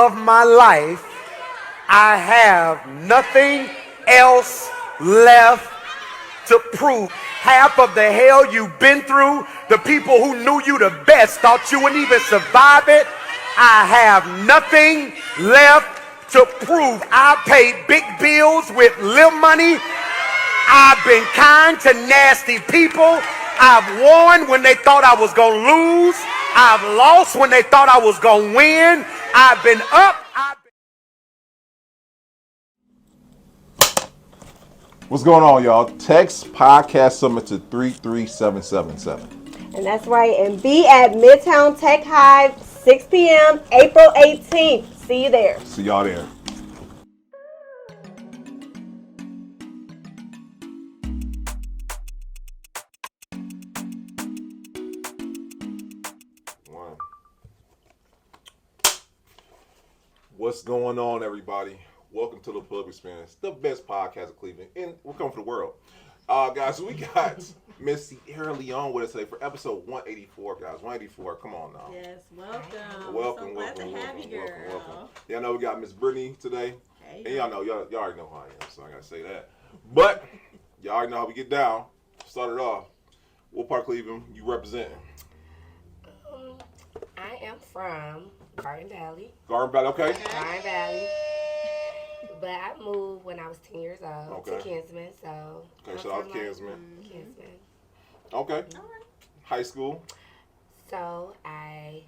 of my life, I have nothing else left to prove. Half of the hell you've been through, the people who knew you the best thought you wouldn't even survive it. I have nothing left to prove. I paid big bills with little money. I've been kind to nasty people. I've won when they thought I was going to lose. I've lost when they thought I was going to win. I've been up. What's going on, y'all? Text Podcast Summit to 33777. And that's right. And be at Midtown Tech Hive, 6 p.m., April 18th. See you there. See y'all there. What's going on, everybody? Welcome to the Pub Experience, the best podcast of Cleveland, and we're coming for the world. Guys, we got Miss Ciera Leone with us today for episode 184, guys. 184, come on now. Yes, welcome. Welcome, so welcome, glad to have you, girl. welcome. Yeah, I know we got Miss Brittany today, Hey, and y'all know, y'all already know who I am, so I gotta say that. But y'all already know how we get down. Start it off. What part of Cleveland you representing? I am from Garden Valley. Garden Valley, okay. Garden Valley. But I moved when I was 10 years old to Kinsman, so. Okay, shout out Kinsman. Kinsman. Okay. All right. High school. So I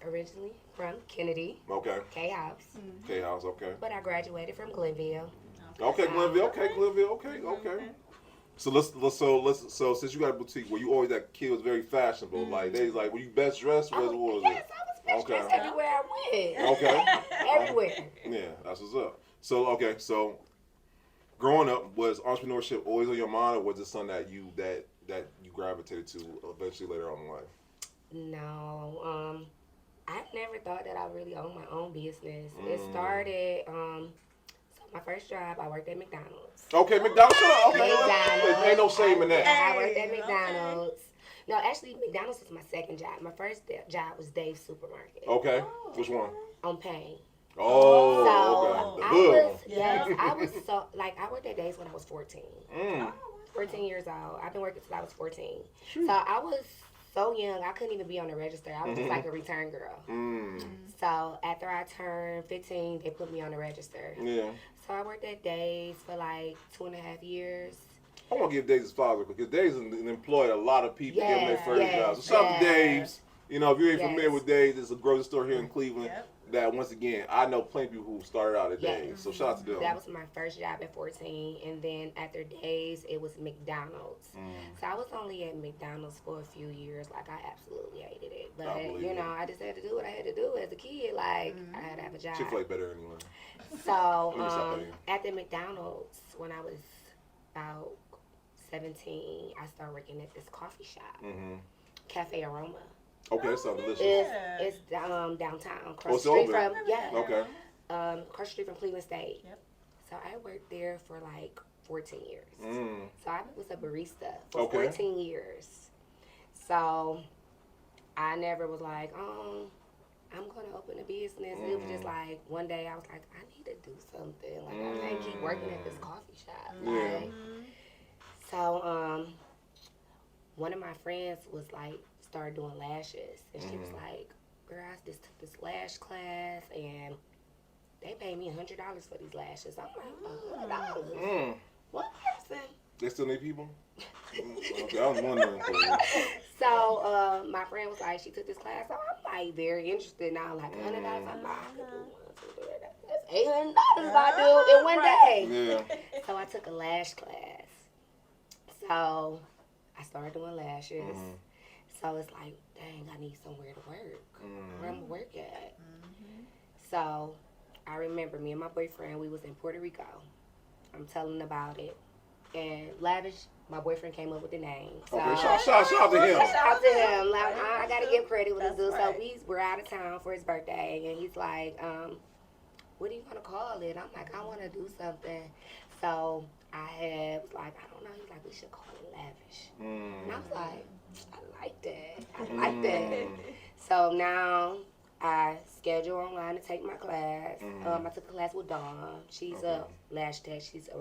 originally from Kennedy. Okay. K House. K House, okay. But I graduated from Glenville. Okay, Glenville, okay. So so since you got a boutique where you always that kid was very fashionable, like they was like, were you best dressed? What was Yes, it? I was best dressed everywhere I went. Okay. Everywhere. Yeah, that's what's up. So growing up, was entrepreneurship always on your mind, or was it something that you gravitated to eventually later on in life? No, I never thought that I really owned my own business. It started, so my first job, I worked at McDonald's. Okay, McDonald's. Okay. McDonald's. Ain't no shame in that. I worked at McDonald's. No, actually, McDonald's was my second job. My first job was Dave's Supermarket. Okay, which one? On Payne. Oh, So okay. I was so, like, I worked at Dave's when I was 14. 14 years old. I've been working since I was 14. So I was so young, I couldn't even be on the register. I was just like a return girl. So after I turned 15, they put me on the register. Yeah. So I worked at Dave's for like 2.5 years. I want to give Dave's flowers because Dave's employed a lot of people getting their first jobs. So shout out to Dave's. You know, if you ain't familiar with Dave's, it's a grocery store here in Cleveland. That once again, I know plenty of people who started out at Dave's. So shout out to them. That was my first job at 14, and then after Dave's, it was McDonald's. So I was only at McDonald's for a few years. Like, I absolutely hated it, but you know, I just had to do what I had to do as a kid. Like, I had to have a job. Chick-fil-A better anyway. So at the McDonald's, when I was about 17, I started working at this coffee shop, Cafe Aroma. Okay, that sounds delicious. It's downtown, across the street from across the street from Cleveland State. So I worked there for like 14 years. So I was a barista for 14 years. So I never was like, I'm gonna open a business. It was just like one day I was like, I need to do something. Like I can't keep working at this coffee shop. Like, so one of my friends was like, started doing lashes, and she was like, girl, I just took this lash class and they paid me $100 for these lashes. I'm like, $100? One person? They still need people? Okay, I was wondering. So my friend was like, she took this class, so I'm like very interested now, like $100. I'm like, I could do 1, 2, 3, that's $800 if I do in one day. Yeah. So I took a lash class. So I started doing lashes. So it's like, dang, I need somewhere to work. Where I'm gonna work at. So I remember me and my boyfriend, we was in Puerto Rico. I'm telling about it. And Lavish, my boyfriend came up with the name. So Okay, shout out to him. Shout out to him. Like, I gotta give credit with this dude. So we're out of town for his birthday, and he's like, what do you want to call it? I'm like, I want to do something. So I was like, I don't know. He's like, we should call it Lavish. And I was like, I like that. So now I schedule online to take my class. I took a class with Dawn. She's a lash tech. She's a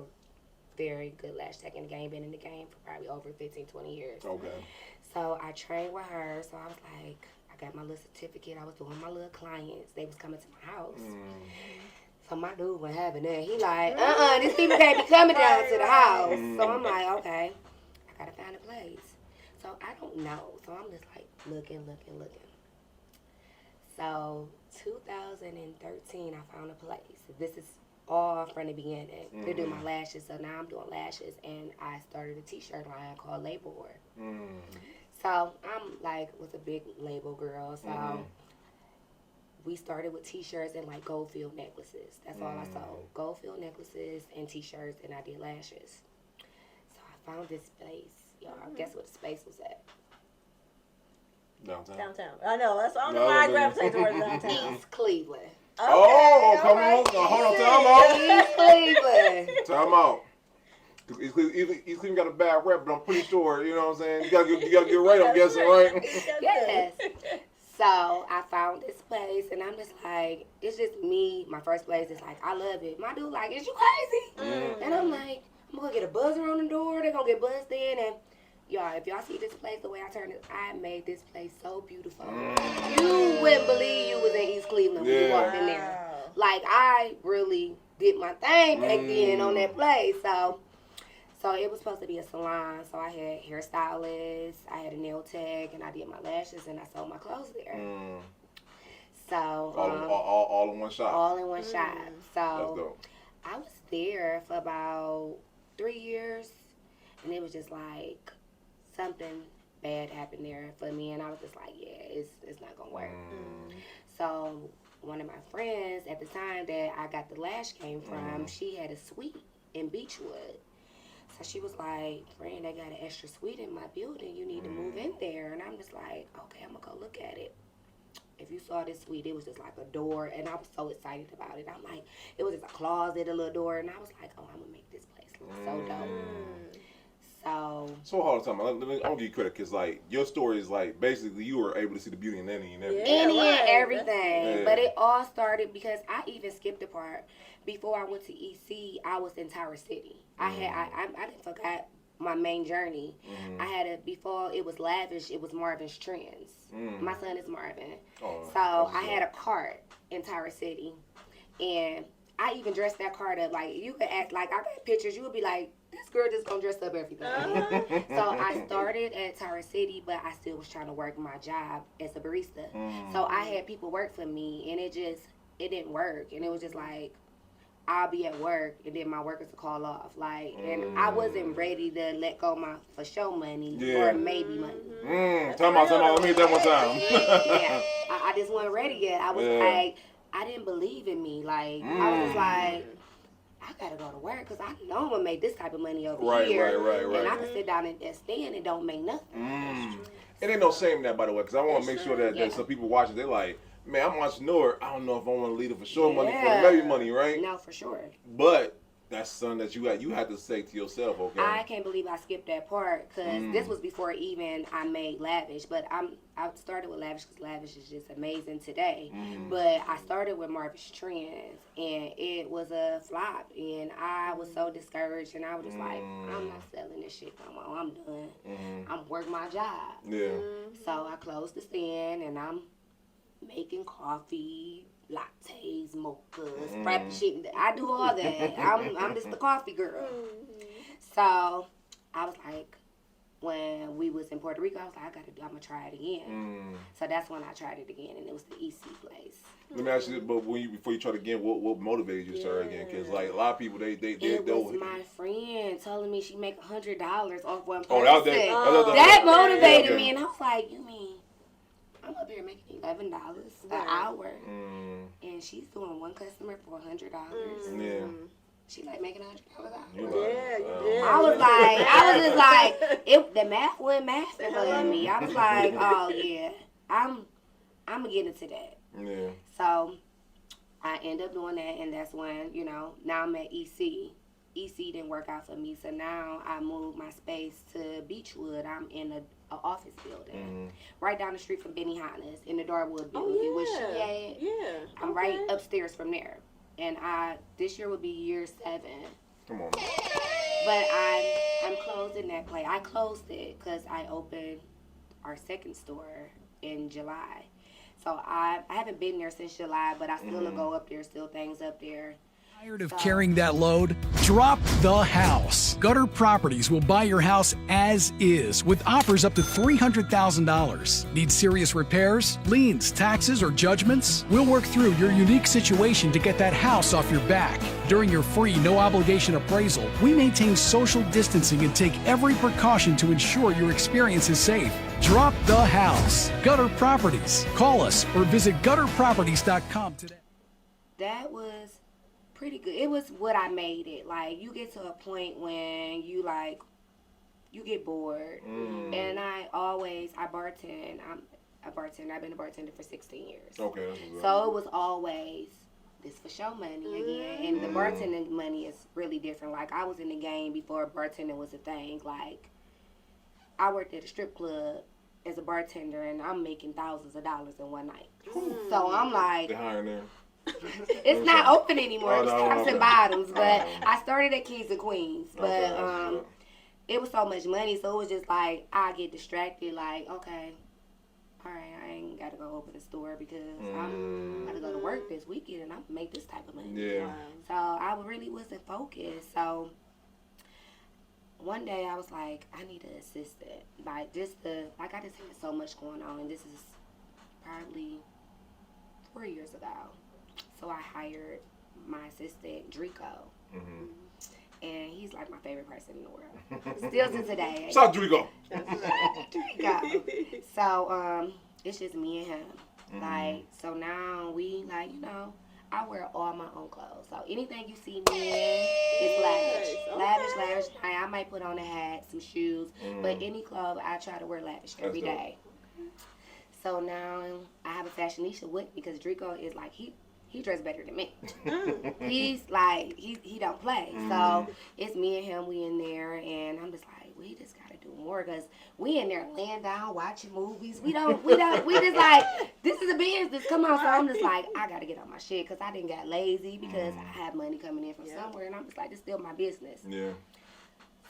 very good lash tech in the game. Been in the game for probably over 15, 20 years. Okay. So I trained with her. So I was like, I got my little certificate. I was doing my little clients. They was coming to my house. So my dude wasn't having that. He like, these people can't be coming down to the house. So I'm like, okay, I gotta find a place. So I don't know. So I'm just like looking. So 2013, I found a place. This is all from the beginning to do my lashes. So now I'm doing lashes, and I started a t-shirt line called Label War. So I'm like, was a big label girl. So we started with t-shirts and like gold field necklaces. That's all I sold. Gold field necklaces and t-shirts, and I did lashes. So I found this place. Y'all, guess what the space was at? Downtown. I know. That's I don't know why I gravitate towards downtown. East Cleveland. Okay, come on. Hold on. East Cleveland. Time out. East Cleveland got a bad rep, but I'm pretty sure, you know what I'm saying? You gotta get right, I'm guessing, right? Yes. So I found this place, and I'm just like, it's just me. My first place is like, I love it. My dude like, is you crazy? And I'm like, I'm gonna get a buzzer on the door. They're gonna get buzzed in, and y'all, if y'all see this place, the way I turned it, I made this place so beautiful. You wouldn't believe you was in East Cleveland when you walked in there. Like, I really did my thing back then on that place. So it was supposed to be a salon. So I had hairstylists, I had a nail tech, and I did my lashes, and I sold my clothes there. So all in one shop. All in one shop. So I was there for about 3 years, and it was just like something bad happened there for me, and I was just like, yeah, it's not gonna work. So one of my friends at the time that I got the lash came from, she had a suite in Beechwood. So she was like, friend, I got an extra suite in my building. You need to move in there. And I'm just like, okay, I'm gonna go look at it. If you saw this suite, it was just like a door, and I was so excited about it. I'm like, it was just a closet, a little door, and I was like, oh, I'm gonna make this place look so dope. So hold on, I'm gonna give you credit, because like your story is like basically you were able to see the beauty in any and everything. Any and everything. But it all started because I even skipped a part. Before I went to EC, I was in Tower City. I didn't forget my main journey. I had before it was Lavish, it was Marvin's Trends. My son is Marvin. So I had a cart in Tower City, and I even dressed that cart up. Like, you could act like, I got pictures, you would be like, this girl just gonna dress up everything. So I started at Tower City, but I still was trying to work my job as a barista. So I had people work for me, and it didn't work. And it was just like, I'll be at work, and then my workers will call off. Like, and I wasn't ready to let go my for show money or maybe money. Time out. Let me get that one time. I just wasn't ready yet. I was like, I didn't believe in me. Like, I was just like, I gotta go to work, because I know I'm gonna make this type of money over here. Right. And I can sit down and stand and don't make nothing. It ain't no shame in that, by the way, because I want to make sure that some people watching, they're like, man, I'm an entrepreneur. I don't know if I want to lead it for sure money, for the maybe money, right? No, for sure. But that's something that you had to say to yourself, okay? I can't believe I skipped that part, because this was before even I made Lavish. But I started with Lavish because Lavish is just amazing today. But I started with Marvin's Trends, and it was a flop. And I was so discouraged, and I was just like, I'm not selling this shit no more. I'm done. I'm working my job. So I closed the stand, and I'm making coffee, lattes, mochas, frappuccino. I do all that. I'm just the coffee girl. So I was like, when we was in Puerto Rico, I was like, I'm gonna try it again. So that's when I tried it again, and it was the EC place. Let me ask you, but before you tried again, what motivated you to start again? Because like a lot of people, they was my friend telling me she make $100 off one person. Oh, that motivated me, and I was like, you mean I'm up here making $11 an hour, and she's doing one customer for $100. She like making $100 an hour. I was just like, the math wasn't mathing for me. I was like, oh yeah, I'm gonna get into that. So I end up doing that, and that's when, now I'm at EC, EC didn't work out for me, so now I moved my space to Beechwood. I'm in a office building right down the street from Benihana's in the Darwood building, which she had. Yeah. I'm right upstairs from there, and this year would be year 7. Come on. But I'm closing that place. I closed it because I opened our second store in July. So I haven't been there since July, but I still go up there, still things up there. Tired of carrying that load? Drop the house. Gutter Properties will buy your house as is with offers up to $300,000. Need serious repairs, liens, taxes, or judgments? We'll work through your unique situation to get that house off your back. During your free, no-obligation appraisal, we maintain social distancing and take every precaution to ensure your experience is safe. Drop the house. Gutter Properties. Call us or visit gutterproperties.com today. That was pretty good. It was what I made it. Like, you get to a point when you get bored. And I bartend. I'm a bartender. I've been a bartender for 16 years. Okay. So it was always this for show money again. And the bartending money is really different. Like, I was in the game before bartending was a thing. Like, I worked at a strip club as a bartender, and I'm making thousands of dollars in one night. So I'm like, they're hiring there. It's not open anymore. It's tops and bottoms. But I started at Kings and Queens. But it was so much money, so it was just like I get distracted. Like, okay, all right, I ain't got to go open a store because I'm got to go to work this weekend and I make this type of money. Yeah. So I really wasn't focused. So one day I was like, I need an assistant. Like, I just had so much going on, and this is probably 4 years ago. So I hired my assistant, Drico. And he's like my favorite person in the world. Still to today. Shout out Drico. Drico. So it's just me and him. Like, so now we, like, you know, I wear all my own clothes. So anything you see me in is lavish. Okay. Lavish. I might put on a hat, some shoes, but any clothes I try to wear lavish every day. So now I have a fashionista with me because Drico is like, he dressed better than me. He's like, he don't play. So it's me and him, we in there, and I'm just like, we just gotta do more because we in there laying down, watching movies. We just like, this is a business, come on. So I'm just like, I gotta get on my shit because I didn't get lazy because I have money coming in from somewhere, and I'm just like, this is still my business. Yeah.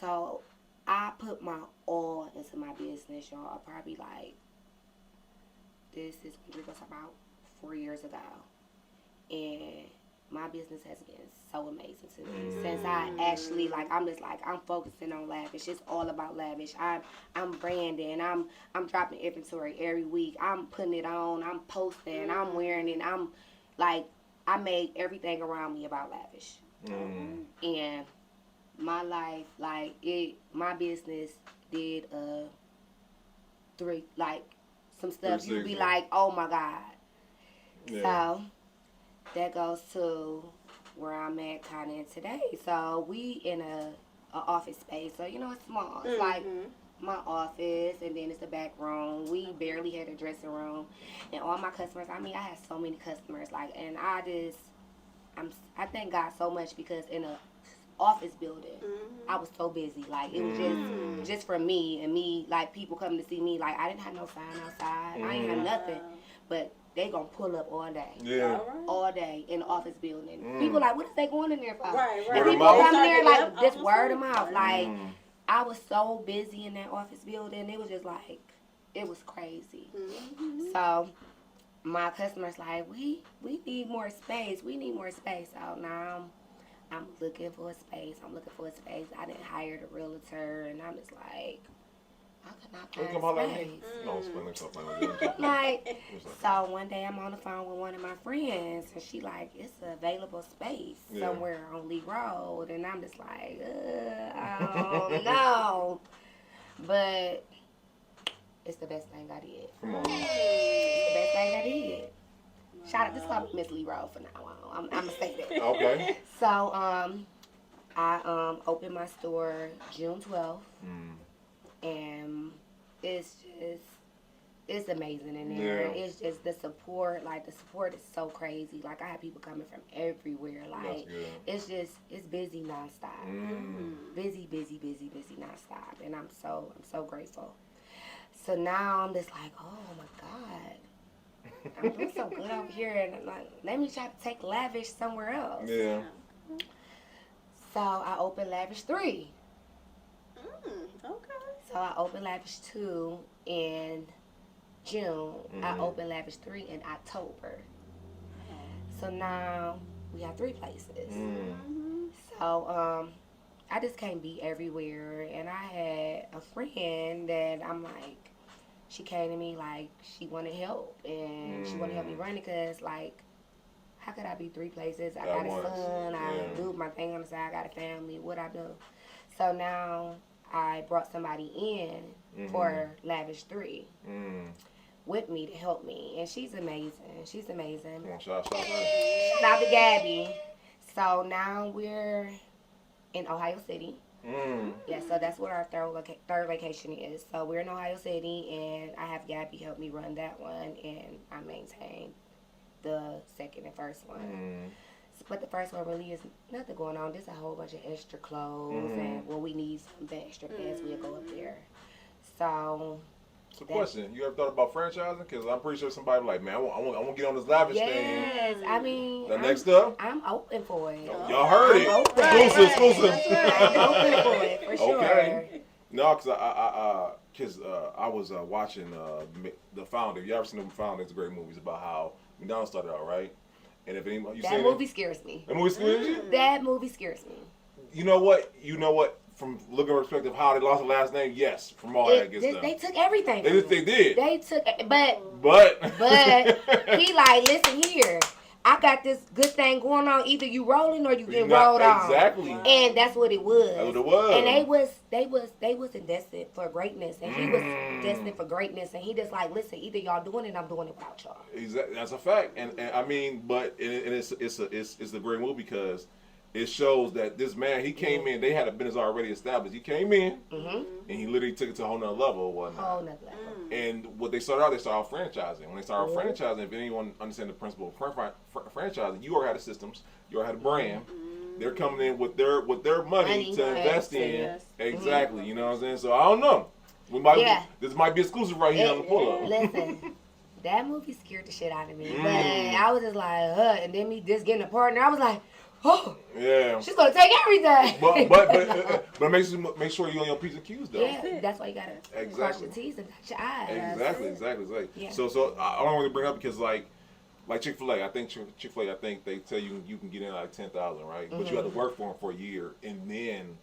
So I put my all into my business, y'all. Probably like, this is about 4 years ago. And my business has been so amazing to me since I actually, like, I'm just like, I'm focusing on Lavish. It's all about Lavish. I'm branding. I'm dropping inventory every week. I'm putting it on. I'm posting. I'm wearing it. I'm like, I made everything around me about Lavish. And my life, like, my business did some stuff you'd be like, oh my God. Yeah. So that goes to where I'm at kind of today. So we in a office space. So, you know, it's small. It's like my office, and then it's the back room. We barely had a dressing room. And all my customers, I mean, I had so many customers. Like, and I thank God so much because in a office building, I was so busy. Like, it was just for me and me, like, people coming to see me. Like, I didn't have no sign outside. I ain't have nothing. But they gonna pull up all day. Yeah. All day in the office building. People like, what is they going in there for? Right. And people come in there like, just word of mouth. Like, I was so busy in that office building. It was just like, it was crazy. So my customers like, we need more space. We need more space. So now I'm looking for a space. I didn't hire the realtor, and I'm just like, I could not find space. Like, so one day I'm on the phone with one of my friends, and she like, it's an available space somewhere on Lee Road, and I'm just like, I don't know, but it's the best thing I did. Come on. It's the best thing I did. Shout out, just call me Miss Lee Road for now on. I'm gonna say that. Okay. So I opened my store June 12th. And it's It's amazing in there. Yeah. It's just the support. Like, the support is so crazy. Like, I have people coming from everywhere. Like, it's busy nonstop. Busy nonstop. And I'm so grateful. So now I'm just like, oh my God. I'm doing so good over here, and I'm like, let me try to take Lavish somewhere else. Yeah. So I opened Lavish 3. Okay. So I opened Lavish 2 in June. I opened Lavish 3 in October. So now we have 3 places. So I just can't be everywhere. And I had a friend that I'm like, she came to me like she wanted help, and she wanted to help me run it, because like, how could I be 3 places? I got a son, I do my thing on the side, I got a family, what I do. So now I brought somebody in for Lavish 3 with me to help me, and she's amazing. She's amazing. Shout out to Gabby. So now we're in Ohio City. Yeah, so that's where our third location is. So we're in Ohio City, and I have Gabby help me run that one, and I maintain the second and first one. But the first one really is nothing going on. There's a whole bunch of extra clothes, and when we need some extra pants, we'll go up there. So question, you ever thought about franchising? Because I'm pretty sure somebody like, man, I want to get on this Lavish thing. Yes, I mean, next up? I'm open for it. Y'all heard it. Exclusive. I'm open for it, for sure. Okay. No, because I was watching The Founder. You ever seen The Founder? It's a great movie. It's about how McDonald's started out, right? And if anybody, that movie scares me. That movie scares you? That movie scares me. You know what? From looking at perspective, how they lost the last name, yes, from all that good stuff. They took everything. They did. They took, but he like, listen here, I got this good thing going on. Either you rolling or you get rolled on. Exactly. And that's what it was. That's what it was. And they was destined for greatness, and he was destined for greatness, and he just like, listen, either y'all doing it, I'm doing it without y'all. Exactly. That's a fact. And I mean, but it's a great movie because it shows that this man, he came in, they had a business already established. He came in, and he literally took it to a whole nother level or whatnot. Whole nother level. And what they started out franchising. When they started franchising, if anyone understands the principle of franchising, you already had the systems, you already had a brand. They're coming in with their money to invest in. Yes. Exactly. You know what I'm saying? So I don't know. This might be exclusive right here on the pull-up. Listen. That movie scared the shit out of me. But I was just like, and then me just getting a partner, I was like, oh, yeah, she's gonna take everything. But make sure you're on your P's and Q's though. Yeah, that's why you gotta cross your T's and dot your I's. Exactly. Yeah. So I don't want to bring it up because like Chick-fil-A, I think Chick-fil-A, I think they tell you can get in like 10,000, right? But you have to work for them for a year and then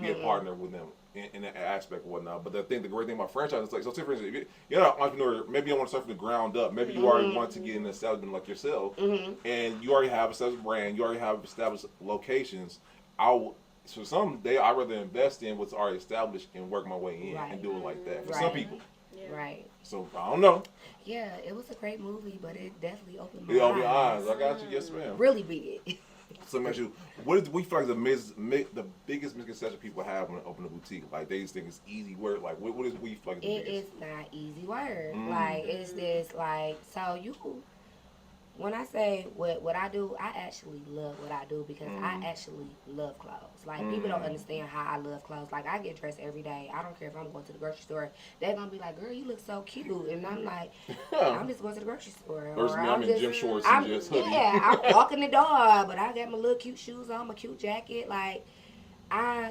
be a partner with them in that aspect and whatnot. But the great thing about franchise is like, so say for instance, if you're an entrepreneur, maybe you want to start from the ground up. Maybe you already want to get in an establishment like yourself, and you already have an established brand, you already have established locations. I'd rather invest in what's already established and work my way in and do it like that for some people. Yeah. Right. So I don't know. Yeah, it was a great movie, but it definitely opened my eyes. eyes. Opened your eyes. I got you. Yes, ma'am. Really big. So let me ask you, what do we feel like the biggest misconception people have when they open a boutique? Like they just think it's easy work. Like what is we feel like the biggest? It is not easy work. Like it's this like when I say what I do, I actually love what I do because I actually love clothes. Like people don't understand how I love clothes. Like I get dressed every day. I don't care if I'm going to the grocery store. They're gonna be like, "Girl, you look so cute," and I'm like, "I'm just going to the grocery store." Versus me, I'm in gym shorts and just hoodie. Yeah, I'm walking the dog, but I got my little cute shoes on, my cute jacket. Like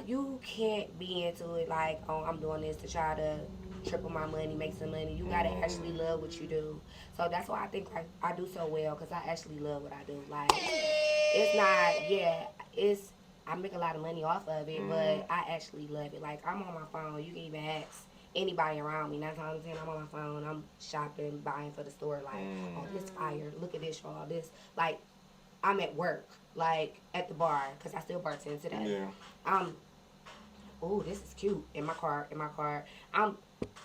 you can't be into it like, oh, I'm doing this to try to triple my money, make some money. You gotta actually love what you do. So that's why I think like I do so well because I actually love what I do. Like it's not, I make a lot of money off of it, but I actually love it. Like I'm on my phone. You can even ask anybody around me. 9 times 10, I'm on my phone. I'm shopping, buying for the store. Like, oh, this fire. Look at this, y'all. This like I'm at work, like at the bar because I still bartend today. Yeah. Oh, this is cute. In my car. I'm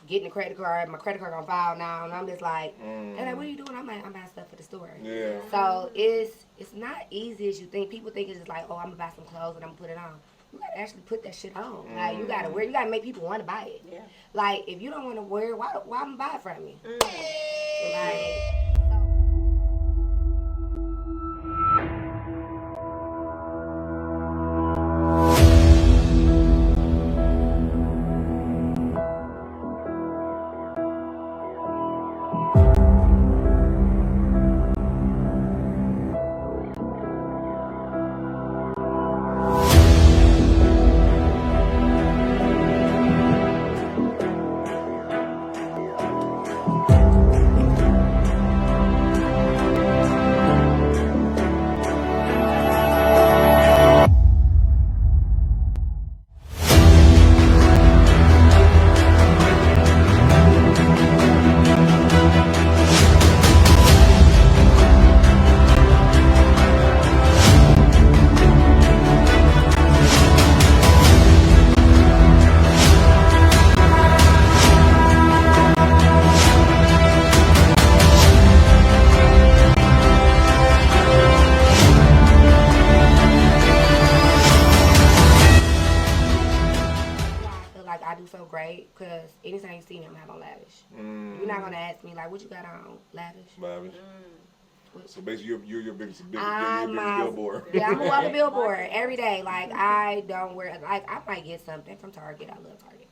getting a credit card. My credit card on file now, and I'm just like, they're like, what are you doing? I'm like, I'm buying stuff for the store. Yeah. So it's not easy as you think. People think it's just like, oh, I'm gonna buy some clothes and I'm gonna put it on. You gotta actually put that shit on. Like you gotta make people want to buy it. Yeah. Like, if you don't want to wear it, why am I buy it from you? Like. Because anytime you see me, I'm having on Lavish. You're not gonna ask me like, "What you got on, Lavish?" Lavish. So basically, you're your biggest billboard. Yeah, I'm on the billboard every day. Like, I don't wear, like, I might get something from Target. I love Target.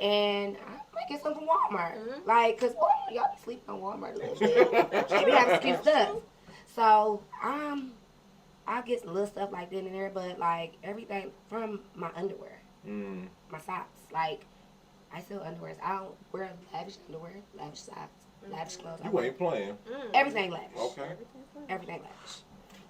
And I might get something from Walmart. Like, because y'all be sleeping on Walmart a little bit. They be having cute stuff. So, I get some little stuff like that in there, but, like, everything from my underwear, my socks. Like, I sell underwear. I don't wear Lavish underwear, Lavish socks, Lavish clothes. You ain't playing. Everything Lavish. Okay. Everything Lavish.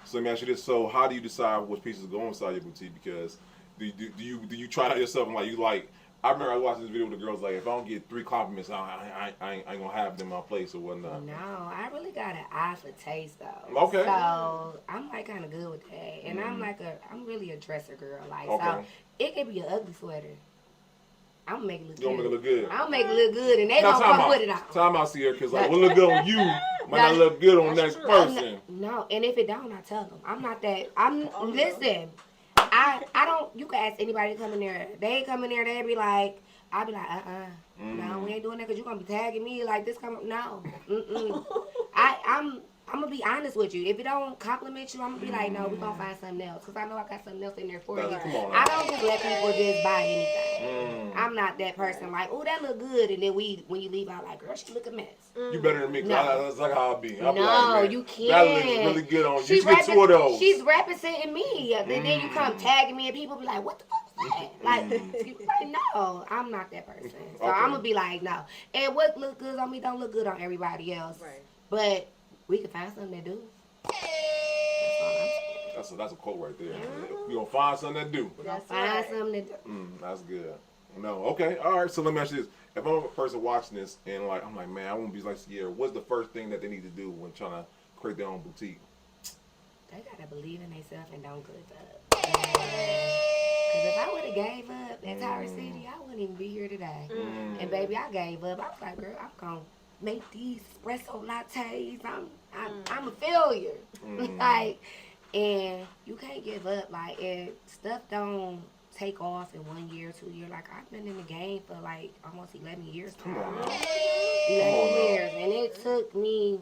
So let me ask you this: so how do you decide which pieces go inside your boutique? Because do you try it out yourself and like I remember I watched this video with the girls like if I don't get 3 compliments, I ain't gonna have them in my place or whatnot. No, I really got an eye for taste though. Okay. So I'm like kind of good with that, and I'm really a dresser girl. Like so, it could be an ugly sweater. I'm gonna make it look good. You gonna make it look good. I'll make it look good, and they gonna come put it on. Time out, Ciera, because like what look good on you might not look good on the next person. No, and if it don't, I tell them. I'm not that. Listen. I don't. You can ask anybody to come in there. They come in there. They be like, I be like, no, we ain't doing that because you gonna be tagging me like this. No, I'm gonna be honest with you. If it don't compliment you, I'm gonna be like, no, we gonna find something else because I know I got something else in there for you. I don't just let people just buy anything. I'm not that person. Like, oh, that look good, and then when you leave out, like, girl, she look a mess. You better than me. No. That's like how I be. No, like, you can't. That looks really good on you. You get 2 of those. She's representing me, and then you come tagging me, and people be like, what the fuck was that? Like, no, I'm not that person. So I'm gonna be like, no. And what look good on me don't look good on everybody else. Right. But we can find something that do. That's a quote right there. We gonna find something that do. Find something that do. That's good. No, okay, all right. So let me ask you this: if I'm a person watching this and like I'm like, man, I want to be like Ciera. What's the first thing that they need to do when trying to create their own boutique? They gotta believe in themselves and don't give up. Because if I would have gave up at Tower City, I wouldn't even be here today. And baby, I gave up. I was like, girl, I'm gonna make these espresso lattes. I'm a failure. Like, and you can't give up. Like, and stuff don't take off in 1 year, 2 years. Like, I've been in the game for like almost 11 years now. 11 years. And it took me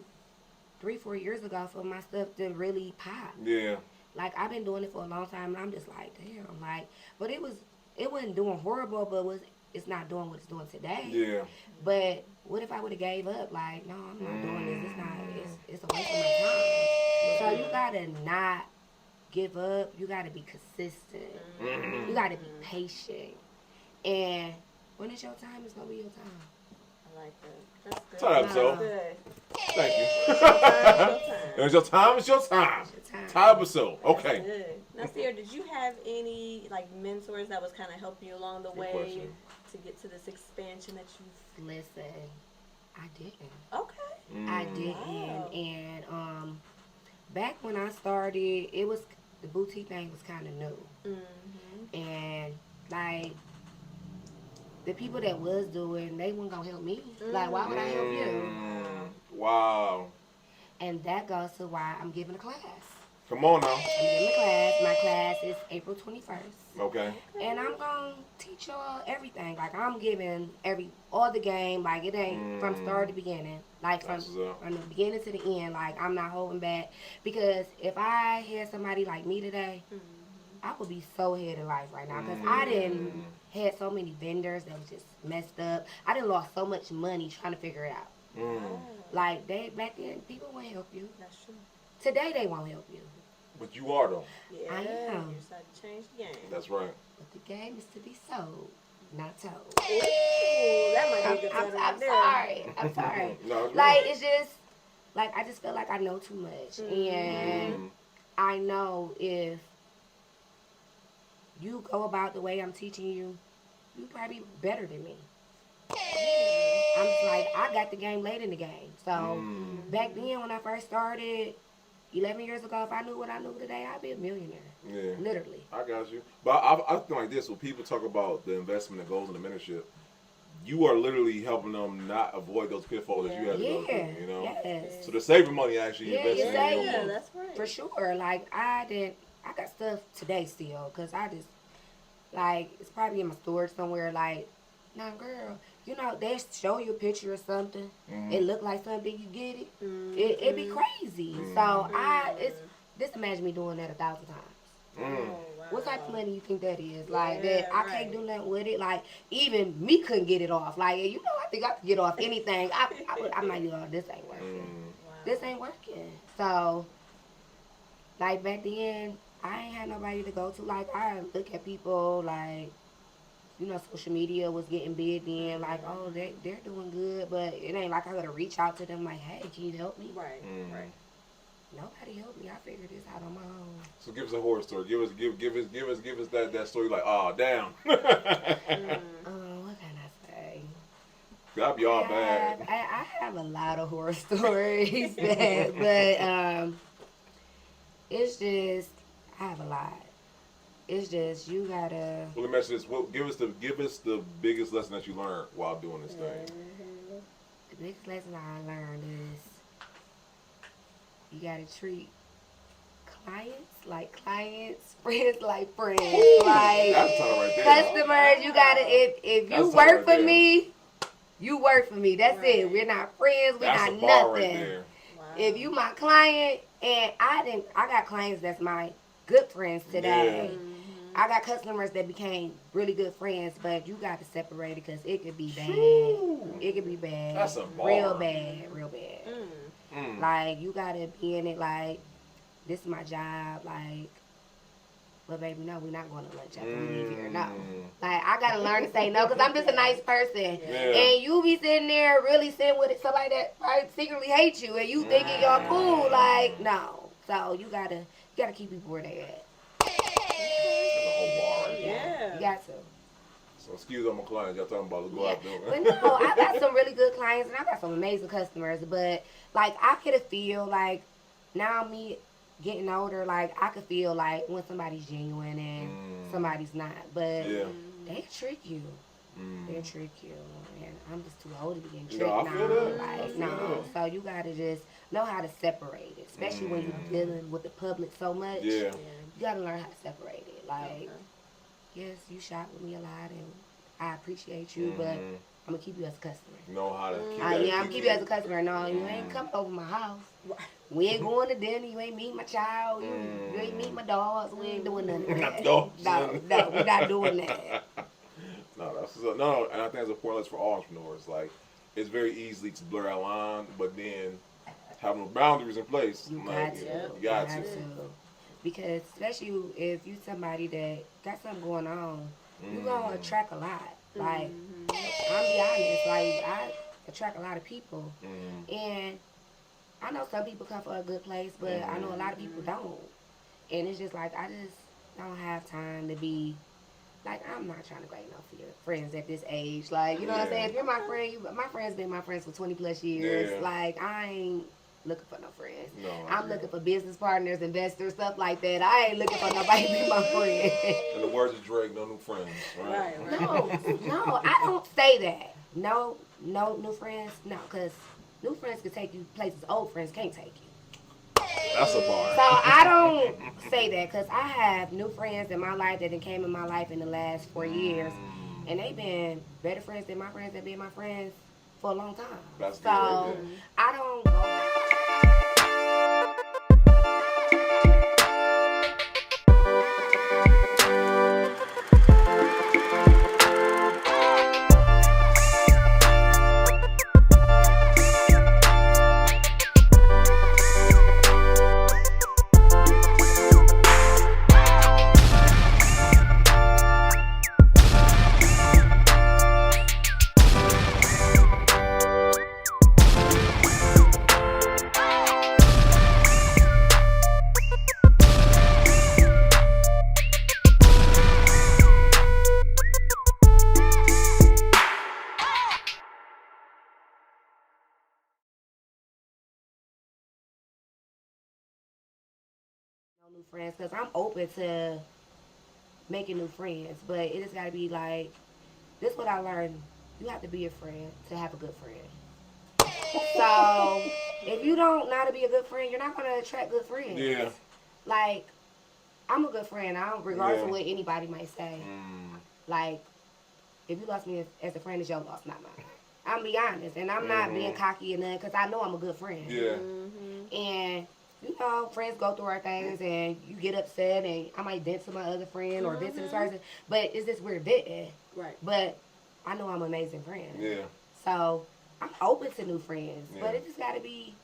3-4 years ago for my stuff to really pop. Yeah. Like, I've been doing it for a long time, and I'm just like, damn. Like, but it wasn't doing horrible, but it's not doing what it's doing today. Yeah. But what if I would have gave up? Like, no, I'm not doing this. It's a waste of my time. So you gotta not give up. You gotta be consistent. You gotta be patient. And when it's your time, it's gonna be your time. I like that. That's good. Time, so. Good. Thank you. It's your time. It's your time. Time or so. Okay. Good. Now, Ciera, did you have any like mentors that was kind of helping you along the way to get to this expansion that you've? Listen, I didn't. Okay. I didn't. Wow. And back when I started, the boutique thing was kind of new. And like the people that was doing, they weren't gonna help me. Like, why would I help you? Wow. And that goes to why I'm giving a class. Come on now. I'm in the class. My class is April 21st. Okay. And I'm going to teach y'all everything. Like, I'm giving all the game. Like, it ain't from start to beginning. Like, from the beginning to the end. Like, I'm not holding back. Because if I had somebody like me today, I would be so ahead in life right now. Because I didn't had so many vendors that was just messed up. I done lost so much money trying to figure it out. Like, back then, people won't help you. That's true. Today, they won't help you. But you are, though. I am. You decided to change the game. That's right. But the game is to be sold, not told. Ooh, that might be a good title right there. I'm sorry. No, like, it's just, like, I just feel like I know too much. And I know if you go about the way I'm teaching you, you probably better than me. I'm just like, I got the game late in the game. So, back then when I first started, 11 years ago, if I knew what I knew today, I'd be a millionaire. Yeah. Literally. I got you. But I think like this, when people talk about the investment that goes in the mentorship, you are literally helping them not avoid those pitfalls that you had to go through, you know? Yes. So they're saving money actually investing in you. Yeah, that's right. For sure. Like, I got stuff today still, because I just, like, it's probably in my storage somewhere, like, nah, girl, you know, they show you a picture of something, it look like something, you get it, it be crazy. So, just imagine me doing that 1,000 times. Oh, wow. What type of money you think that is? Like, that I can't do nothing with it. Like, even me couldn't get it off. Like, you know, I think I could get off anything. I might be like, this ain't working. Wow. This ain't working. So, like, back then, I ain't had nobody to go to. Like, I look at people, like, you know, social media was getting big then. Like, oh, they're doing good. But it ain't like I got to reach out to them like, hey, can you help me? Right, right. Nobody helped me. I figured this out on my own. So give us a horror story. Give us that story. Like, oh, damn. What can I say? That'd be all bad. I have a lot of horror stories, but it's just I have a lot. It's just you gotta. Well, let me ask you this. Give us the biggest lesson that you learned while doing this thing. The biggest lesson I learned is you gotta treat clients like clients, friends like friends. Like that's right there. Customers, you gotta if you work for me, you work for me. That's it. We're not friends. We're not nothing. Right wow. If you my client, and I got clients that's my good friends today. Yeah. I got customers that became really good friends, but you got to separate it because it could be bad. It could be bad. That's a bar. Real bad. Like, you got to be in it like, this is my job. Like, but baby, no, we're not going to lunch after we leave here. No. Like, I got to learn to say no because I'm just a nice person. Yeah. And you be sitting there really sitting with it, somebody that probably secretly hates you and you thinking y'all cool. Like, no. So, you got to keep people where they at. Yeah. You got to. So excuse all my clients, y'all talking about go out there. But no, I got some really good clients and I got some amazing customers. But like I could feel like now me getting older, like I could feel like when somebody's genuine and somebody's not. But they trick you. They trick you. And I'm just too old to be getting tricked now. So you gotta just know how to separate it. Especially when you're dealing with the public so much. Yeah. You gotta learn how to separate it. Like yes, you shop with me a lot, and I appreciate you, but I'm gonna keep you as a customer. You know how to keep I'm gonna keep you as a customer. No, you ain't coming over my house. We ain't going to dinner. You ain't meeting my child. You ain't meeting my dogs. We ain't doing none of that. No, we're not doing that. No, and I think it's important for all entrepreneurs. Like, it's very easy to blur that line, but then having those boundaries in place. You got to. Because especially if you somebody that got something going on, you're going to attract a lot. Like, I'm be honest, like, I attract a lot of people. And I know some people come for a good place, but I know a lot of people don't. And it's just like, I just don't have time to be, like, I'm not trying to grade no for your friends at this age. Like, you know what I'm saying? If you're my friend, my friend's been my friends for 20 plus years. Yeah. Like, I ain't looking for no friends. No, I'm looking for business partners, investors, stuff like that. I ain't looking for nobody to be my friend. In the words of Drake, no new friends. Right? No, I don't say that. No new friends. No, because new friends can take you places old friends can't take you. That's a bar. So I don't say that because I have new friends in my life that done came in my life in the last 4 years, and they've been better friends than my friends that been my friends for a long time. That's so good right there. I don't go. New friends because I'm open to making new friends, but it just got to be like this. What I learned: you have to be a friend to have a good friend. So if you don't know how to be a good friend, you're not gonna attract good friends. Yeah. Like I'm a good friend. I don't, regardless of what anybody might say. Like if you lost me as a friend, it's your loss, not mine. I'm be honest, and I'm not being cocky or nothing because I know I'm a good friend. Yeah. And you know, friends go through our things, and you get upset, and I might vent to my other friend or vent to this person, but it's just we're venting. Right. But I know I'm an amazing friend. Yeah. So I'm open to new friends, but it just got to be.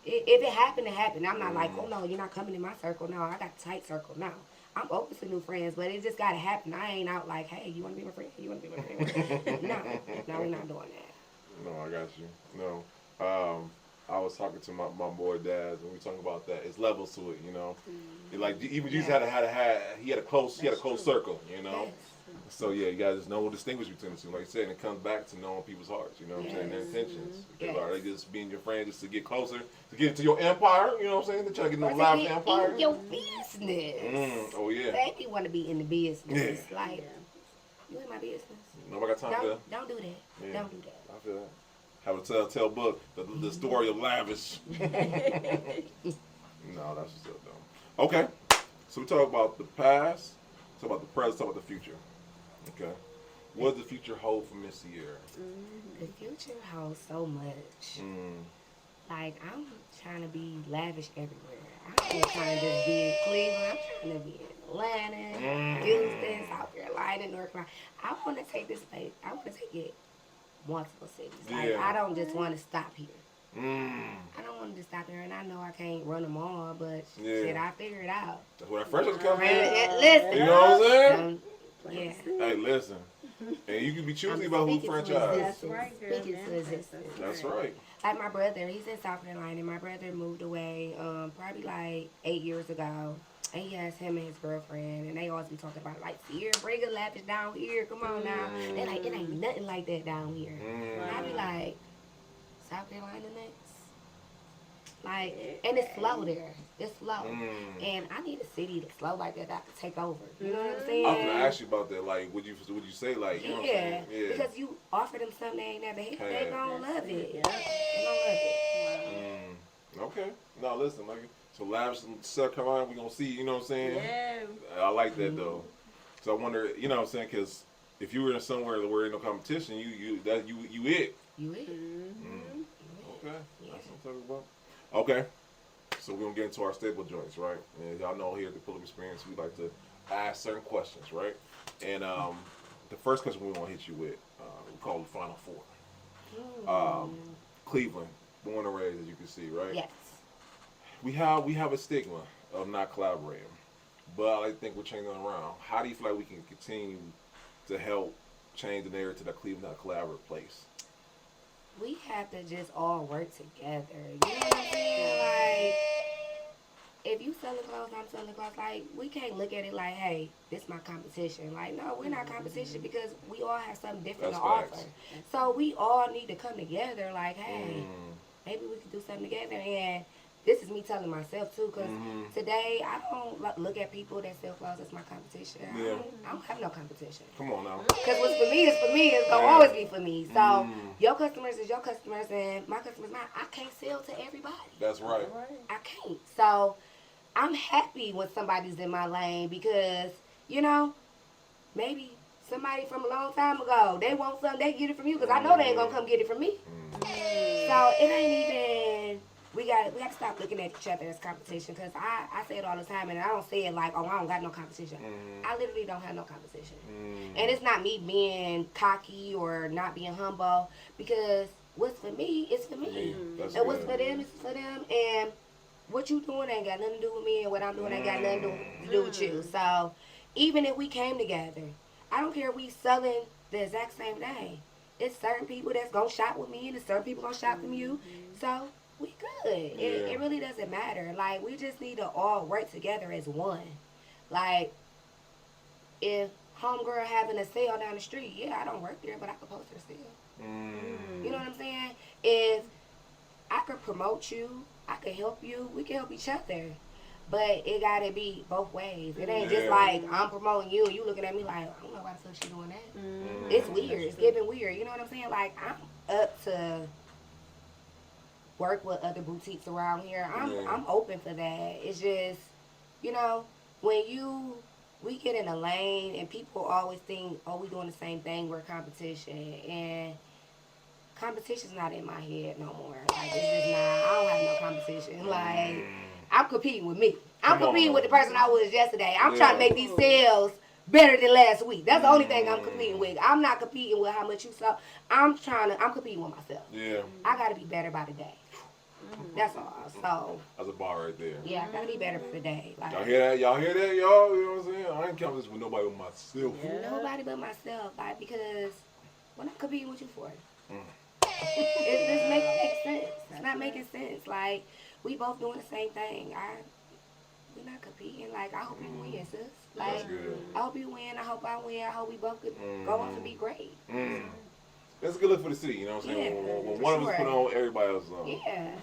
If it happened, it happened. I'm not like, oh no, you're not coming in my circle. No, I got a tight circle now. I'm open to new friends, but it just got to happen. I ain't out like, hey, you want to be my friend? You want to be my friend? No, we're not doing that. No, I got you. No. I was talking to my boy Daz, and we talking about that. It's levels to it, you know. Like even Jesus had a close circle, you know. Yes. So yeah, you guys just know distinguish between the two. Like I said, and it comes back to knowing people's hearts. You know what I'm saying? Their intentions. Because are they just being your friend just to get closer, to get into your empire? You know what I'm saying? They're trying to get into the Lavish empire. In your business. Oh yeah. They want to be in the business. Like you in my business. Nobody got time for that. Don't do that. Yeah. Don't do that. I feel that. Have a telltale book, the story of Lavish. No, that's just it though. Okay, so we talk about the past, talk about the present, talk about the future. Okay, what does the future hold for Miss Ciera? The future holds so much. Like I'm trying to be lavish everywhere. I'm not trying to just be in Cleveland. I'm trying to be in Atlanta, Houston, South Carolina, North Carolina. I want to take this place. I want to take it multiple cities. Like I don't just want to stop here. I don't want to just stop here, and I know I can't run them all, but shit, I figure it out. That's where that friendship comes in. Listen, you know what I'm saying? Yeah. Hey, listen, and you can be choosy about who franchise. That's right, girl. Speaking to existence. That's right. Like my brother, he's in South Carolina. My brother moved away probably like 8 years ago. And he has him and his girlfriend, and they always be talking about like, Ciera, bring a Lavish down here. Come on now. They like, it ain't nothing like that down here. And I be like, South Carolina next. Like, and it's slow there. It's slow. And I need a city that's slow like that I can take over. You know what I'm saying? I was gonna ask you about that. Like, would you say like, you know what I'm saying? Yeah. Because you offer them something they ain't never had, they gonna love it. Yeah. They gonna love it. Okay. No, listen, like, so Lavish in South Carolina, we gonna see. You know what I'm saying? Yeah. I like that though. So I wonder, you know what I'm saying? Because if you were in somewhere where ain't no competition, you it. You it. Okay. That's what I'm talking about. Okay, so we're gonna get into our staple joints, right? And y'all know here at the Pull Up Experience, we like to ask certain questions, right? And the first question we want to hit you with, we call the Final Four. Cleveland, born and raised, as you can see, right? Yes. We have a stigma of not collaborating, but I think we're changing it around. How do you feel like we can continue to help change the narrative that Cleveland not a collaborative place? We have to just all work together. You know what I'm saying? Like, if you selling clothes, I'm selling clothes. Like, we can't look at it like, hey, this is my competition. Like, no, we're not competition because we all have something different to offer. So we all need to come together. Like, hey, maybe we can do something together. And this is me telling myself too, because today I don't look at people that sell clothes as my competition. I don't have no competition. Come on now. Because what's for me is for me. It's gonna always be for me. So Your customers is your customers, and my customers mine. I can't sell to everybody. That's right. I can't. So I'm happy when somebody's in my lane because, you know, maybe somebody from a long time ago, they want something, they get it from you because I know they ain't going to come get it from me. So it ain't even, we got to stop looking at each other as competition because I say it all the time and I don't say it like, oh, I don't got no competition. I literally don't have no competition. And it's not me being cocky or not being humble because what's for me is for me. And what's for them is for them. And what you doing ain't got nothing to do with me and what I'm doing ain't got nothing to do with you. So even if we came together, I don't care if we selling the exact same thing. It's certain people that's going to shop with me and it's certain people going to shop from you. So we good. It really doesn't matter. Like, we just need to all work together as one. Like, if homegirl having a sale down the street, yeah, I don't work there, but I could post her sale. You know what I'm saying? If I could promote you, I could help you, we can help each other. But it gotta be both ways. It ain't just like I'm promoting you and you looking at me like, I don't know why the fuck she doing that. It's weird. It's giving weird. You know what I'm saying? Like, I'm up to work with other boutiques around here. I'm open for that. It's just, you know, when we get in a lane and people always think, oh, we doing the same thing, we're competition. And competition's not in my head no more. Like, it's just not. I don't have no competition. Like, I'm competing with me. I'm competing with the person I was yesterday. I'm trying to make these sales better than last week. That's the only thing I'm competing with. I'm not competing with how much you sell. I'm competing with myself. Yeah. I got to be better by the day. That's all. So that's a bar right there. Yeah, I gotta be better for the day. Like, y'all hear that? Y'all hear that, y'all? You know what I'm saying? I ain't competing with nobody but myself. Nobody but myself. Like, because what I'm competing with you for? It just makes sense. It's not making sense. Like, we both doing the same thing. We're not competing. Like, I hope you win, sis. Like, I hope you win. I hope I win. I hope we both could go on to be great. That's a good look for the city, you know what I'm saying? When one of us put on, everybody else on. Yeah.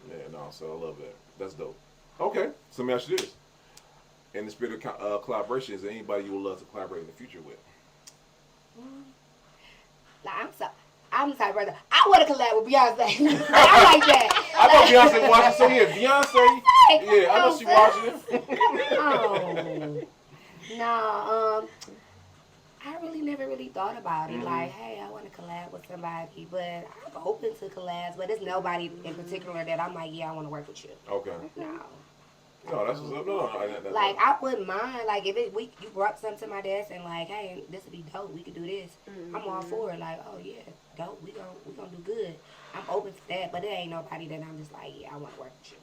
Yeah, no, so I love that. That's dope. Okay, so let me ask you this. In the spirit of collaboration, is there anybody you would love to collaborate in the future with? Like, I'm the type of brother. I want to collab with Beyonce. I like that. I know Beyonce watching, so yeah, Beyonce. Yeah, I know she watching it. No, I never really thought about it. Like, hey, I want to collab with somebody, but I'm open to collabs. But there's nobody in particular that I'm like, yeah, I want to work with you. Okay. No, that's what's up. No, like, I wouldn't mind. Like, if you brought something to my desk and like, hey, this would be dope. We could do this. I'm all for it. Like, oh yeah, dope. We gonna do good. I'm open to that. But it ain't nobody that I'm just like, yeah, I want to work with you.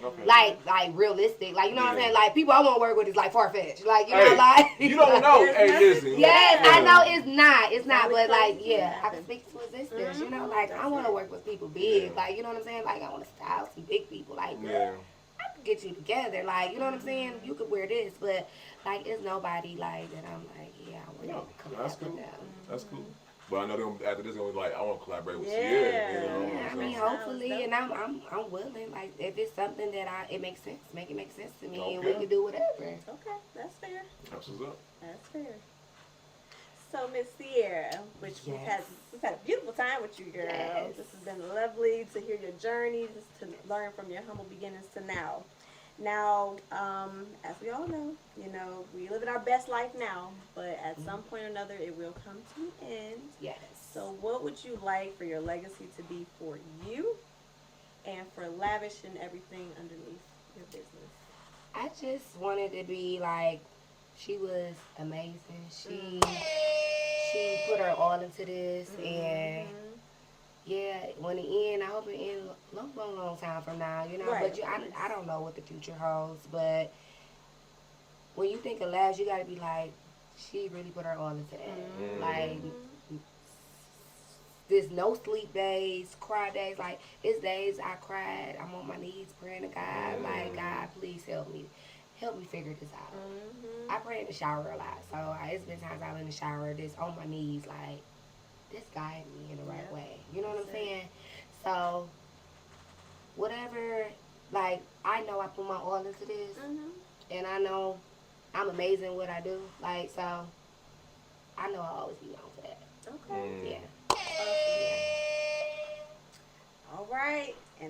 Okay. Like realistic, like, you know what I'm saying? Like, people I want to work with is like far-fetched, like, you know, like, you don't know. Hey, listen. Yes, I know it's not, but like, yeah, I can speak to existence. You know, like, I want to work with people big, like, you know what I'm saying? Like, I want to style some big people, like, I can get you together, like, you know what I'm saying? You could wear this, but like, it's nobody like that. I'm like, yeah, I want to come out with them. That's cool. But I know them after this gonna be like, I want to collaborate with Ciera. You know? Yeah, I mean, hopefully, and I'm willing. Like, if it's something that it makes sense, make it make sense to me, and we can do whatever. Okay, that's fair. That's what's up. That's fair. So, Miss Ciera, which we've had a beautiful time with you, girl. Yes. This has been lovely to hear your journey, just to learn from your humble beginnings to now. Now, as we all know, you know, we live in our best life now, but at some point or another, it will come to an end. Yes. So what would you like for your legacy to be for you and for Lavish and everything underneath your business? I just wanted to be like, she was amazing. She put her all into this, and yeah, when it end, I hope it end long time from now, you know. Right. But I don't know what the future holds. But when you think of Lavish, you got to be like, she really put her all into that. Like, there's no sleep days, cry days. Like, it's days I cried. I'm on my knees praying to God. Like, God, please help me figure this out. I pray in the shower a lot. So it's been times I'm in the shower, just on my knees, like, this guide me in the right way. You know what I'm saying? So, whatever, like, I know I put my all into this, and I know I'm amazing what I do. Like, so, I know I'll always be known for that. Okay. Yeah.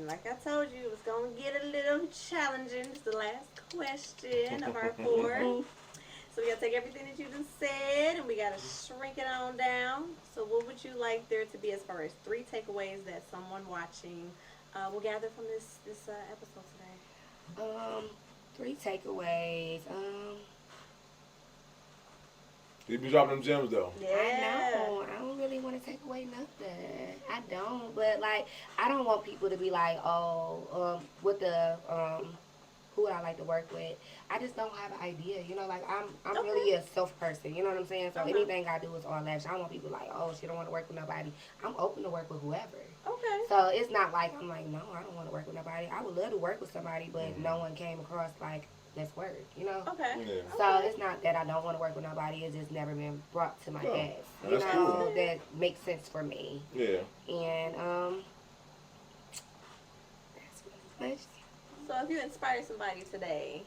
like I told you, it was going to get a little challenging. It's the last question of our 4. So we got to take everything that you just said, and we got to shrink it on down. So what would you like there to be as far as 3 takeaways that someone watching will gather from this episode today? 3 takeaways. You be dropping them gems though. Yeah. I know. I don't really want to take away nothing. I don't. But like, I don't want people to be like, with the who would I like to work with? I just don't have an idea. You know, like I'm really a self person. You know what I'm saying? So anything I do is all lavish. I don't want people like, oh, she don't want to work with nobody. I'm open to work with whoever. Okay. So it's not like I'm like, no, I don't want to work with nobody. I would love to work with somebody, but no one came across like, let's work, you know? Okay. Yeah. So it's not that I don't want to work with nobody. It's just never been brought to my desk. You That's know, cool. that makes sense for me. Yeah. And that's really much. So if you inspire somebody today,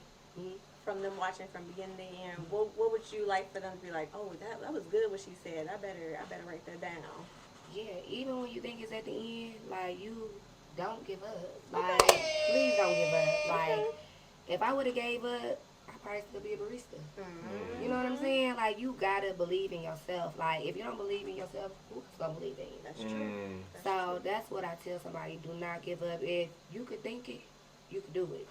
from them watching from beginning to end, what would you like for them to be like, oh, that was good what she said. I better write that down. Yeah, even when you think it's at the end, like, you don't give up. Like, please don't give up. Like, if I would have gave up, I'd probably still be a barista. You know what I'm saying? Like, you gotta believe in yourself. Like, if you don't believe in yourself, who's gonna believe in you? That's true. So that's what I tell somebody. Do not give up. If you could think it, you could do it.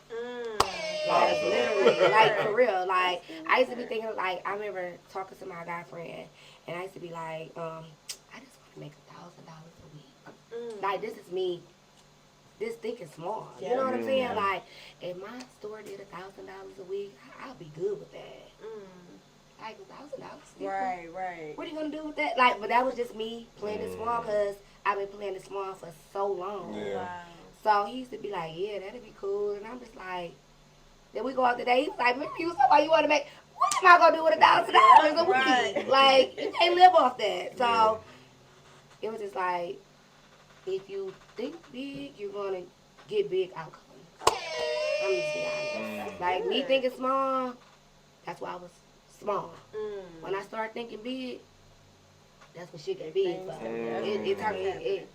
Like, literally, like, for real. Like, I used to be thinking, like, I remember talking to my guy friend, and I used to be like, I just want to make $1,000 a week. Like, this is me. This thinking small. You know what I'm saying? Like, if my store did $1,000 a week, I'll be good with that. Like, $1,000. Right. What are you gonna do with that? Like, but that was just me playing it small because I've been playing it small for so long. Yeah. Wow. So he used to be like, yeah, that'd be cool. And I'm just like, then we go out today. He was like, remember you was talking about you want to make, what am I going to do with $1,000 a week? Right. Like, you can't live off that. So it was just like, if you think big, you're going to get big outcomes. I'm just being honest. Like, me thinking small, that's why I was small. When I started thinking big, that's when shit get big.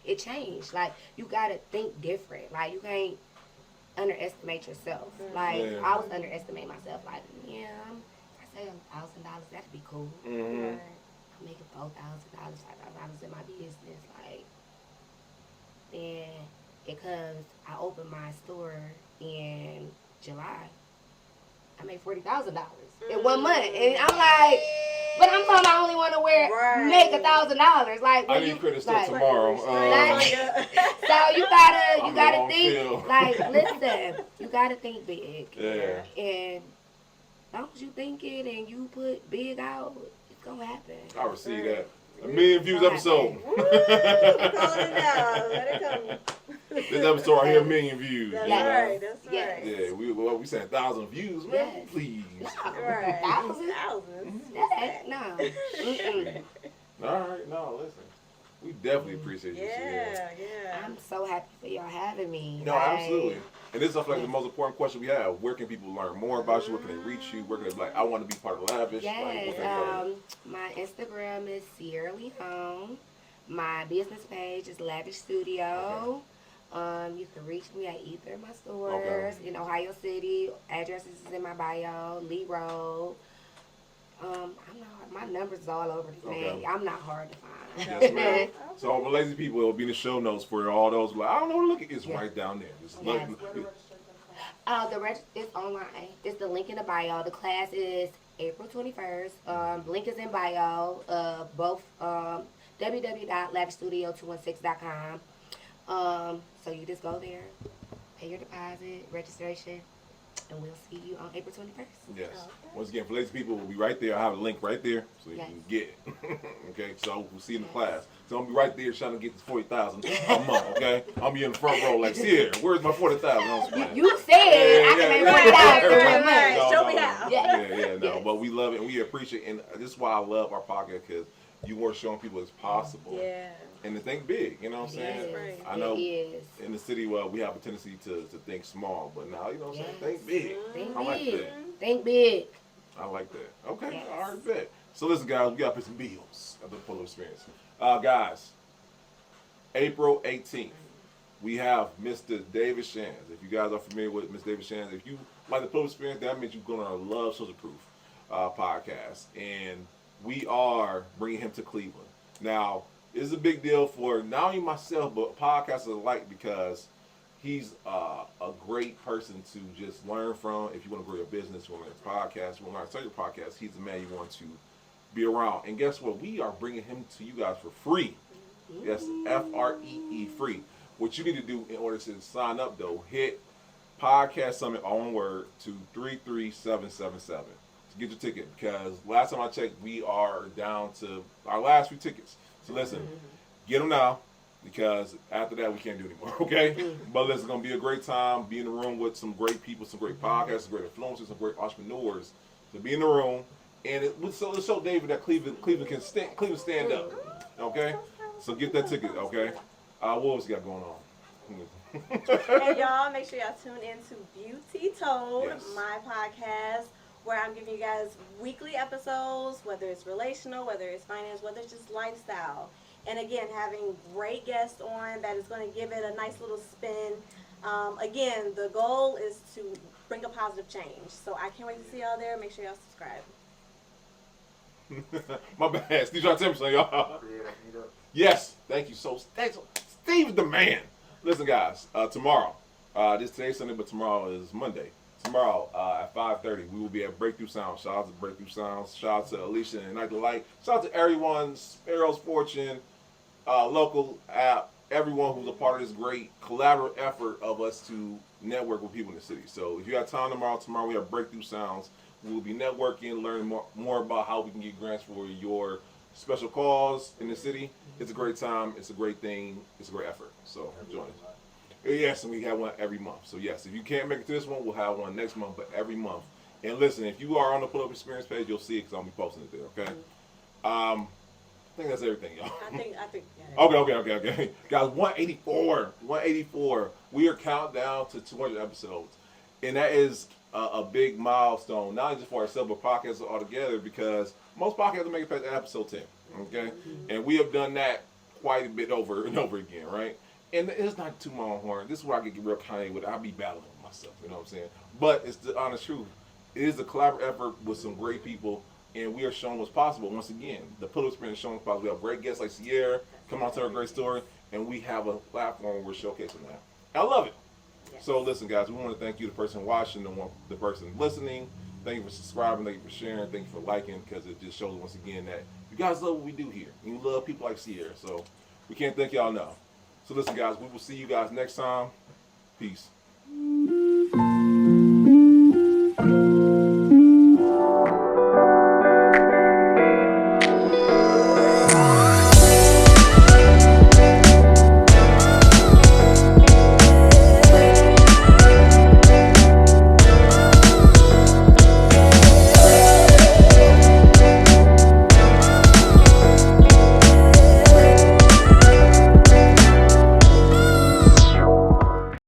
It changed. Like, you gotta think different. Like, you can't underestimate yourself. Like, I was underestimating myself. Like, yeah, I say $1,000, that'd be cool. I'm making $4,000, $5,000 in my business. Like, then it comes, I opened my store in July. I made $40,000 in 1 month, and I'm like, but I'm talking I only want to make $1,000. Like, I need credit stuff tomorrow. So you gotta think. Like, listen, you gotta think big. Yeah. And as long as you think it and you put big out, it's gonna happen. I receive that. 1 million views episode. Calling it out. Let it come. This episode right here, 1 million views. That's right. That's yes. right. Yeah, we saying 1,000 views, man. Yes. Please. Right. Thousands? No. All right, no, listen. We definitely appreciate you, Ciera. Yeah. I'm so happy for y'all having me. No, absolutely. And this is like the most important question we have. Where can people learn more about you? Where can they reach you? Where can they be like, I want to be part of Lavish? Yes. Like, my Instagram is Ciera Leone. My business page is Lavish Studio. You can reach me at either of my stores in Ohio City. Addresses is in my bio. Lee Road. My numbers is all over the thing. I'm not hard to find. Yes, ma'am. So all the lazy people will be in the show notes for all those like, I don't know, look at it's right down there. Just look. The register is online. It's the link in the bio. The class is April 21st. Link is in bio. Both www.lavishstudio216.com. So you just go there, pay your deposit, registration, and we'll see you on April 21st. Yes. Once again, for lazy people, we'll be right there. I'll have a link right there so you can get it. Okay, so we'll see you in the class. So I'm be right there trying to get this 40,000 a month. Okay, I'm be in the front row like, Ciera, where's my 40,000? You said I can make 40,000 in 1 month. Show me how. No, but we love it and we appreciate it. And this is why I love our podcast, because you are showing people it's possible. Yeah. And to think big, you know what I'm saying? Right. I know in the city, we have a tendency to think small, but now, you know what I'm saying? Think big. Think I like big. that. Think big. I like that. Okay, Yes. all right, bet. So listen, guys, we got to pay some bills at the Polo Experience. Guys, April 18th, we have Mr. David Shands. If you guys are familiar with Mr. David Shands, if you like the public experience, that means you're going to love Social Proof podcast. And we are bringing him to Cleveland. Now, it's a big deal for not only myself, but podcasters alike, because he's a great person to just learn from. If you want to grow your business, you want to learn a podcast, you want to learn to start your podcast, he's the man you want to be around. And guess what? We are bringing him to you guys for free. Yes, FREE, free. What you need to do in order to sign up, though, hit Podcast Summit, all one word, to 33777 to get your ticket. Because last time I checked, we are down to our last few tickets. So listen, get them now, because after that we can't do anymore, okay? But listen, it's going to be a great time. Be in the room with some great people, some great podcasts, some great influencers, some great entrepreneurs. So be in the room. And let's show David that Cleveland can stand up, okay? So get that ticket, okay? What else you got going on? And y'all, make sure y'all tune in to Beauty Told, Yes. my podcast, where I'm giving you guys weekly episodes, whether it's relational, whether it's finance, whether it's just lifestyle. And again, having great guests on that is going to give it a nice little spin. Again, the goal is to bring a positive change. So I can't wait to see y'all there. Make sure y'all subscribe. My bad. Steve trying to tell me something, y'all. Yes, thank you. Thanks. Steve's the man. Listen, guys, tomorrow, today's Sunday, but tomorrow is Monday. Tomorrow at 5:30, we will be at Breakthrough Sounds. Shout out to Breakthrough Sounds. Shout out to Alicia and Night Delight. Shout out to everyone, Sparrow's Fortune, local app, everyone who's a part of this great collaborative effort of us to network with people in the city. So if you got time tomorrow we have Breakthrough Sounds. We will be networking, learning more about how we can get grants for your special cause in the city. It's a great time. It's a great thing. It's a great effort. So join us. Yes, and we have one every month. So yes, if you can't make it to this one, we'll have one next month, but every month. And listen, if you are on the Pull Up Experience page, you'll see it because I'll be posting it there, okay? I think that's everything, y'all. I think. Yeah. Okay. Guys, 184. We are counting down to 200 episodes. And that is a big milestone, not just for ourselves, but podcasts altogether, because most podcasts make it past episode 10, okay? And we have done that quite a bit over and over again, right? And it's not too long horn. This is where I get real Kanye with it. I be battling with myself, you know what I'm saying? But it's the honest truth. It is a collaborative effort with some great people, and we are showing what's possible. Once again, the Pull Up Experience is showing what's possible. We have great guests like Ciera come on to our great story, and we have a platform where we're showcasing that. I love it. Yes. So listen, guys, we want to thank you, the person watching, the person listening. Thank you for subscribing. Thank you for sharing. Thank you for liking, because it just shows once again that you guys love what we do here. And you love people like Ciera. So we can't thank y'all enough. So listen, guys, we will see you guys next time. Peace.